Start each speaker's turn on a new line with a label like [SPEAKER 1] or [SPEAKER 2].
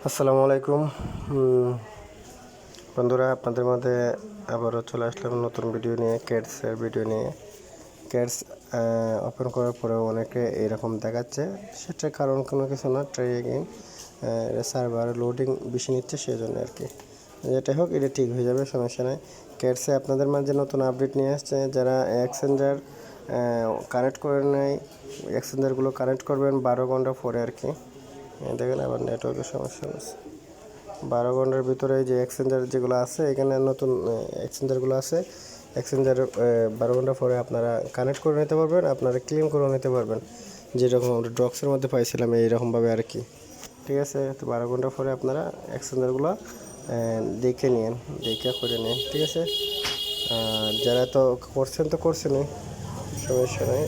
[SPEAKER 1] আসসালামু আলাইকুম বন্ধুরা, আপনাদের মধ্যে আবারও চলে আসলাম নতুন ভিডিও নিয়ে, ক্যাটসের ভিডিও নিয়ে। ক্যাটস ওপেন করার পরেও অনেকে এরকম দেখাচ্ছে, সেটার কারণ কোনো কিছু না, ট্রাই এগেইন সার্ভার লোডিং বেশি নিচ্ছে সেই জন্য আর কি। যেটাই হোক, এটা ঠিক হয়ে যাবে, সমস্যা নেই। ক্যাটসে আপনাদের মাঝে নতুন আপডেট নিয়ে আসছে। যারা এক্সচেঞ্জার কানেক্ট করে নেয়, এক্সচেঞ্জারগুলো কানেক্ট করবেন 12 ঘন্টা পরে আর কি। দেখেন আবার নেটওয়ার্কের সমস্যা হচ্ছে। 12 ঘন্টার ভিতরে যে এক্সচেঞ্জার যেগুলো আছে, এখানে নতুন এক্সচেঞ্জারগুলো আছে, এক্সচেঞ্জার 12 ঘন্টা পরে আপনারা কানেক্ট করে নিতে পারবেন, আপনারা ক্লেম করে নিতে পারবেন, যেরকম আমরা ড্রক্সের মধ্যে পাইছিলাম এইরকমভাবে আর কি। ঠিক আছে, তো 12 ঘন্টা পরে আপনারা এক্সচেঞ্জারগুলো দেখে নিন, দেখে করে নিন। ঠিক আছে, যারা তো করছেন তো করছেনই, সমস্যা নেই।